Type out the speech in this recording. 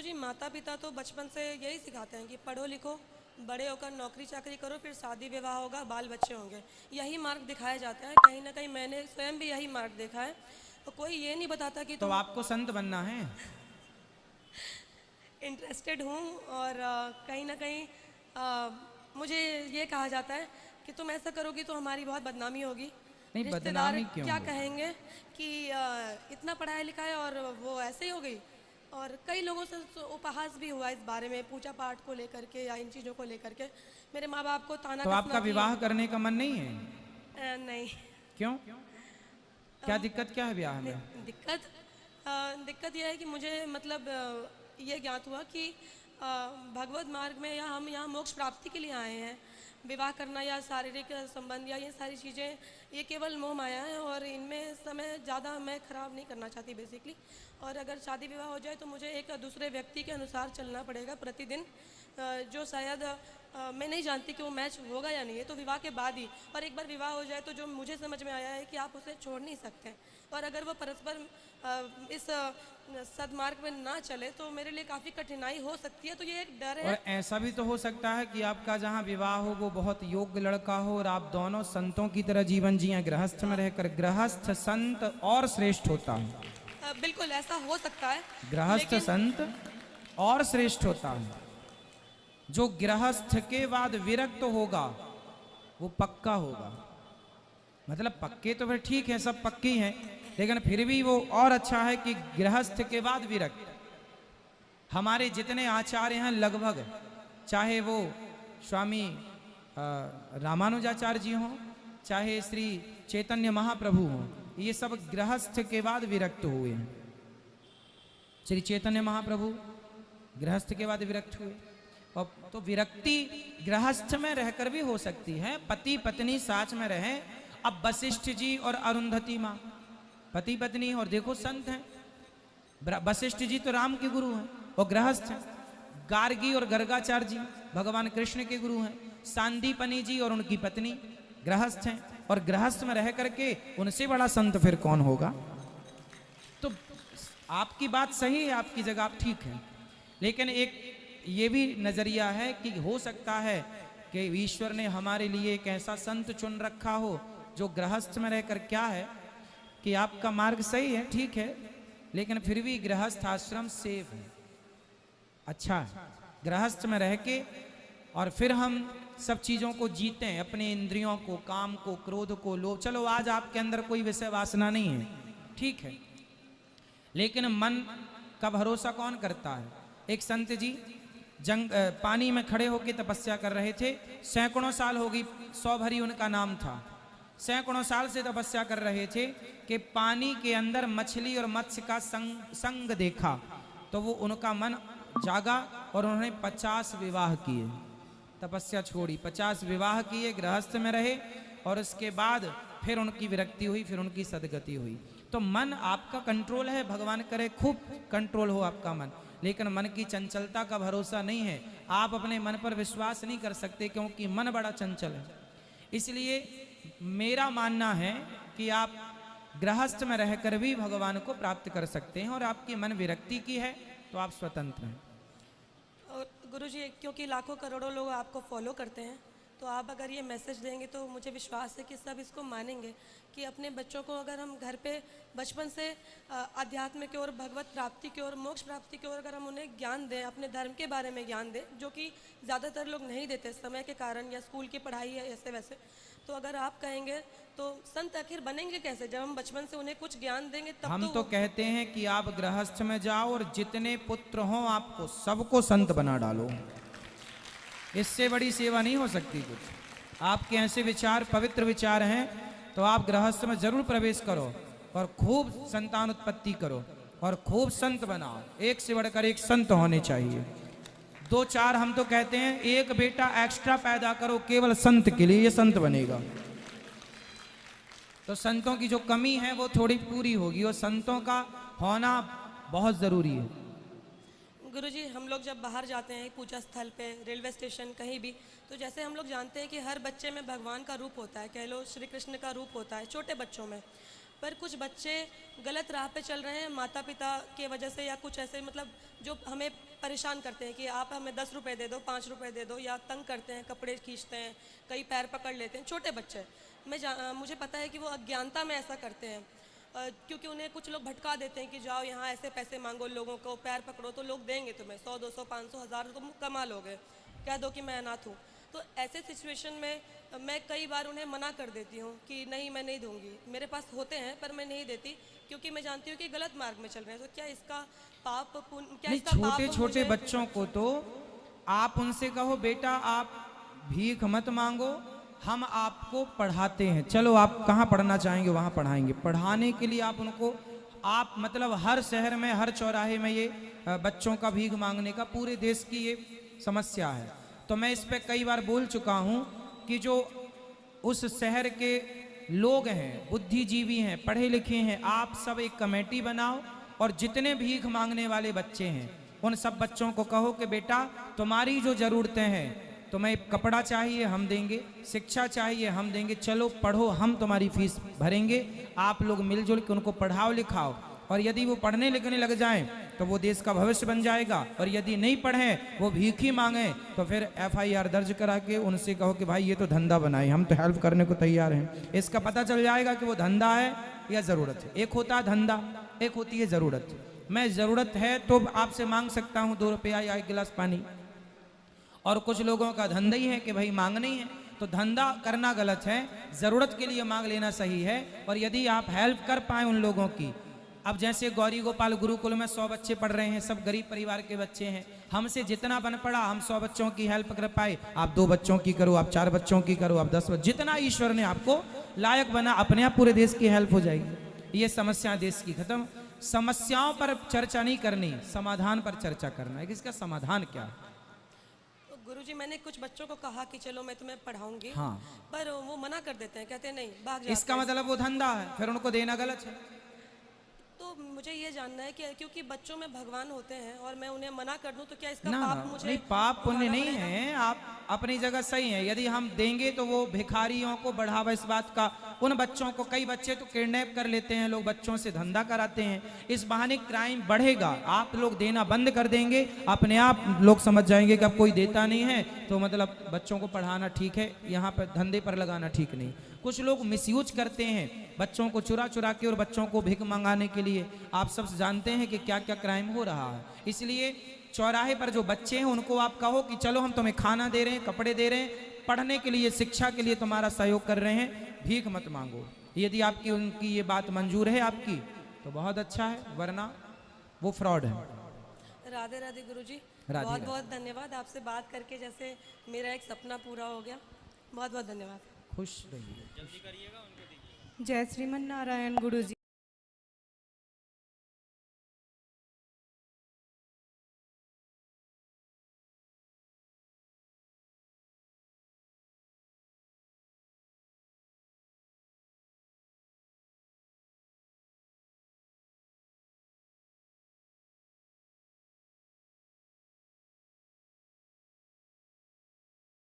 गुरुजी माता पिता तो बचपन से यही सिखाते हैं कि पढ़ो लिखो, बड़े होकर नौकरी चाकरी करो, फिर शादी विवाह होगा, बाल बच्चे होंगे, यही मार्ग दिखाया जाता है। कहीं ना कहीं मैंने स्वयं भी यही मार्ग देखा है। तो कोई ये नहीं बताता कि तो तुम आपको संत बनना है? इंटरेस्टेड हूँ और कहीं ना कहीं मुझे ये कहा जाता है कि तुम ऐसा करोगी तो हमारी बहुत बदनामी होगी, नहीं, रिश्तेदार बदनामी क्यों क्या होगी? कहेंगे कि इतना पढ़ाया लिखा है और वो ऐसे ही हो गई। और कई लोगों से तो उपहास भी हुआ इस बारे में, पूजा पाठ को लेकर के या इन चीज़ों को लेकर के। मेरे माँ बाप को ताना तो कसना आपका कि विवाह करने का मन नहीं है? नहीं। क्यों? क्या दिक्कत क्या है ब्याह में? दिक्कत यह है कि मुझे मतलब ये ज्ञात हुआ कि भगवत मार्ग में या हम यहाँ मोक्ष प्राप्ति के लिए आए हैं। विवाह करना या शारीरिक संबंध या ये सारी चीज़ें ये केवल मोह माया है और इनमें समय ज़्यादा मैं ख़राब नहीं करना चाहती बेसिकली। और अगर शादी विवाह हो जाए तो मुझे एक दूसरे व्यक्ति के अनुसार चलना पड़ेगा प्रतिदिन, जो शायद मैं नहीं जानती कि वो मैच होगा या नहीं है, तो विवाह के बाद ही। और एक बार विवाह हो जाए तो जो मुझे समझ में आया है कि आप उसे छोड़ नहीं सकते। और अगर वो परस्पर इस सदमार्ग में ना चले तो मेरे लिए काफ़ी कठिनाई हो सकती है। तो ये एक डर है। और ऐसा भी तो हो सकता है कि आपका जहाँ विवाह हो वो बहुत योग्य लड़का हो और आप दोनों संतों की तरह जीवन जिए। गृहस्थ में रहकर गृहस्थ संत और श्रेष्ठ होता है। बिल्कुल ऐसा हो सकता है। गृहस्थ लेकिन संत और श्रेष्ठ होता है। जो गृहस्थ के बाद विरक्त होगा वो पक्का होगा। मतलब पक्के तो फिर ठीक है, सब पक्के हैं, लेकिन फिर भी वो और अच्छा है कि गृहस्थ के बाद विरक्त। हमारे जितने आचार्य हैं लगभग, चाहे वो स्वामी रामानुजाचार्य जी हों, चाहे श्री चैतन्य महाप्रभु हों, ये सब गृहस्थ के बाद विरक्त हुए हैं। श्री चैतन्य महाप्रभु गृहस्थ के बाद विरक्त हुए। और तो विरक्ति गृहस्थ में रहकर भी हो सकती है, पति पत्नी साथ में रहे। अब वशिष्ठ जी और अरुंधति माँ पति पत्नी और देखो संत हैं। वशिष्ठ जी तो राम के गुरु हैं, वो गृहस्थ हैं। गार्गी और गर्गाचार्य जी भगवान कृष्ण के गुरु हैं। सांदीपनी जी और उनकी पत्नी गृहस्थ हैं, और गृहस्थ में रह करके उनसे बड़ा संत फिर कौन होगा। तो आपकी बात सही है, आपकी जगह आप ठीक है, लेकिन एक ये भी नजरिया है कि हो सकता है कि ईश्वर ने हमारे लिए एक ऐसा संत चुन रखा हो जो गृहस्थ में रहकर, क्या है कि आपका मार्ग सही है, ठीक है, लेकिन फिर भी गृहस्थ आश्रम सेफ है, अच्छा है। गृहस्थ में रह के और फिर हम सब चीजों को जीते हैं, अपने इंद्रियों को, काम को, क्रोध को, लोभ। चलो आज आपके अंदर कोई विषय वासना नहीं है, ठीक है, लेकिन मन का भरोसा कौन करता है। एक संत जी पानी में खड़े होकर तपस्या कर रहे थे। सैकड़ों साल हो गई, 100 भरी उनका नाम था। सैकड़ों साल से तपस्या कर रहे थे कि पानी के अंदर मछली और मत्स्य का संग देखा, तो वो उनका मन जागा और उन्होंने 50 विवाह किए। तपस्या छोड़ी, 50 विवाह किए, गृहस्थ में रहे, और उसके बाद फिर उनकी विरक्ति हुई, फिर उनकी सदगति हुई। तो मन आपका कंट्रोल है, भगवान करे खूब कंट्रोल हो आपका मन, लेकिन मन की चंचलता का भरोसा नहीं है। आप अपने मन पर विश्वास नहीं कर सकते क्योंकि मन बड़ा चंचल है। इसलिए मेरा मानना है कि आप गृहस्थ में रहकर भी भगवान को प्राप्त कर सकते हैं, और आपकी मन विरक्ति की है तो आप स्वतंत्र हैं। और गुरुजी, क्योंकि लाखों करोड़ों लोग आपको फॉलो करते हैं, तो आप अगर ये मैसेज देंगे तो मुझे विश्वास है कि सब इसको मानेंगे कि अपने बच्चों को अगर हम घर पे बचपन से अध्यात्म की ओर, भगवत प्राप्ति की ओर, मोक्ष प्राप्ति की ओर अगर हम उन्हें ज्ञान दें, अपने धर्म के बारे में ज्ञान दें, जो कि ज़्यादातर लोग नहीं देते समय के कारण या स्कूल की पढ़ाई या ऐसे वैसे, तो अगर आप कहेंगे तो संत आखिर बनेंगे कैसे जब हम बचपन से उन्हें कुछ ज्ञान देंगे तब। हम तो कहते हैं कि आप गृहस्थ में जाओ और जितने पुत्र हों आपको सबको संत बना डालो, इससे बड़ी सेवा नहीं हो सकती कुछ। आपके ऐसे विचार, पवित्र विचार हैं, तो आप गृहस्थ में जरूर प्रवेश करो और खूब संतान उत्पत्ति करो और खूब संत बनाओ। एक से बढ़कर एक संत होने चाहिए। 2-4 हम तो कहते हैं एक बेटा एक्स्ट्रा पैदा करो केवल संत के लिए, ये संत बनेगा। तो संतों की जो कमी है वो थोड़ी पूरी होगी, और संतों का होना बहुत जरूरी है। गुरुजी, हम लोग जब बाहर जाते हैं पूजा स्थल पे, रेलवे स्टेशन, कहीं भी, तो जैसे हम लोग जानते हैं कि हर बच्चे में भगवान का रूप होता है, कह लो श्री कृष्ण का रूप होता है छोटे बच्चों में। पर कुछ बच्चे गलत राह पे चल रहे हैं माता पिता के वजह से, या कुछ ऐसे मतलब जो हमें परेशान करते हैं कि आप हमें 10 रुपये दे दो, 5 रुपये दे दो, या तंग करते हैं, कपड़े खींचते हैं, कई पैर पकड़ लेते हैं। छोटे बच्चे, मुझे पता है कि वो अज्ञानता में ऐसा करते हैं, क्योंकि उन्हें कुछ लोग भटका देते हैं कि जाओ यहाँ ऐसे पैसे मांगो, लोगों को पैर पकड़ो तो लोग देंगे तुम्हें 100, 200, 500, 1000 तुम कमा लोगे, कह दो कि मैं अनाथ हूँ। तो ऐसे सिचुएशन में मैं कई बार उन्हें मना कर देती हूँ कि नहीं, मैं नहीं दूंगी, मेरे पास होते हैं पर मैं नहीं देती, क्योंकि मैं जानती हूँ कि गलत मार्ग में चल रहे हैं। तो क्या इसका पाप पुण्य, क्या नहीं, इसका पाप छोटे छोटे मुझे- बच्चों को तो आप उनसे कहो बेटा आप भीख मत मांगो, हम आपको पढ़ाते हैं, चलो आप कहाँ पढ़ना चाहेंगे वहाँ पढ़ाएंगे। पढ़ाने के लिए आप उनको, आप मतलब हर शहर में हर चौराहे में ये बच्चों का भीख मांगने का पूरे देश की ये समस्या है। तो मैं इस पे कई बार बोल चुका हूँ कि जो उस शहर के लोग हैं, बुद्धिजीवी हैं, पढ़े लिखे हैं, आप सब एक कमेटी बनाओ और जितने भीख मांगने वाले बच्चे हैं उन सब बच्चों को कहो कि बेटा तुम्हारी जो ज़रूरतें हैं, तुम्हें कपड़ा चाहिए हम देंगे, शिक्षा चाहिए हम देंगे, चलो पढ़ो, हम तुम्हारी फीस भरेंगे, आप लोग मिलजुल के उनको पढ़ाओ लिखाओ। और यदि वो पढ़ने लिखने लग जाएं तो वो देश का भविष्य बन जाएगा, और यदि नहीं पढ़ें, वो भीख ही मांगें, तो फिर FIR दर्ज करा के उनसे कहो कि भाई ये तो धंधा बनाए, हम तो हेल्प करने को तैयार हैं। इसका पता चल जाएगा कि वो धंधा है या ज़रूरत है। एक होता है धंधा, एक होती है ज़रूरत। मैं ज़रूरत है तो आपसे मांग सकता हूँ 2 रुपया या 1 गिलास पानी, और कुछ लोगों का धंधा ही है कि भाई मांगना ही है। तो धंधा करना गलत है, ज़रूरत के लिए मांग लेना सही है। और यदि आप हेल्प कर पाए उन लोगों की, अब जैसे गौरी गोपाल गुरुकुल में 100 बच्चे पढ़ रहे हैं, सब गरीब परिवार के बच्चे हैं, हमसे जितना बन पड़ा हम 100 बच्चों की हेल्प कर पाए, आप 2 बच्चों की करो, आप 4 बच्चों की करो, आप 10, जितना ईश्वर ने आपको लायक बना, अपने आप पूरे देश की हेल्प हो जाएगी। ये समस्या देश की खत्म। समस्याओं पर चर्चा नहीं करनी, समाधान पर चर्चा करना है कि इसका समाधान क्या है। तो गुरुजी, मैंने कुछ बच्चों को कहा कि चलो मैं तुम्हें पढ़ाऊंगी, हाँ, पर वो मना कर देते हैं, कहते हैं नहीं, भाग जाते इसका हैं। मतलब वो धंधा है, फिर उनको देना गलत है। तो मुझे ये जानना है कि क्योंकि बच्चों में भगवान होते हैं और मैं उन्हें मना कर दूं तो क्या इसका ना पाप ना, मुझे नहीं, पाप पुण्य भोगना नहीं पड़ेगा? है, आप अपनी जगह सही है। यदि हम देंगे तो वो भिखारियों को बढ़ावा इस बात का, उन बच्चों को, कई बच्चे तो किडनैप कर लेते हैं लोग, बच्चों से धंधा कराते हैं, इस बहाने क्राइम बढ़ेगा। आप लोग देना बंद कर देंगे, अपने आप लोग समझ जाएंगे कि अब कोई देता नहीं है तो मतलब बच्चों को पढ़ाना ठीक है, यहाँ पर धंधे पर लगाना ठीक नहीं। कुछ लोग मिसयूज करते हैं बच्चों को चुरा चुरा के, और बच्चों को भिख मंगाने के लिए। आप सब जानते हैं कि क्या क्या क्राइम हो रहा है। इसलिए चौराहे पर जो बच्चे हैं उनको आप कहो कि चलो हम तुम्हें खाना दे रहे हैं, कपड़े दे रहे हैं, पढ़ने के लिए, शिक्षा के लिए तुम्हारा सहयोग कर रहे हैं, भीख मत मांगो। यदि आपकी उनकी ये बात मंजूर है आपकी तो बहुत अच्छा है, वरना वो फ्रॉड है। राधे राधे गुरुजी, राधे बहुत राधे। बहुत धन्यवाद। आपसे बात करके जैसे मेरा एक सपना पूरा हो गया। बहुत बहुत धन्यवाद। खुश रहिए। जय श्रीमन नारायण गुरुजी।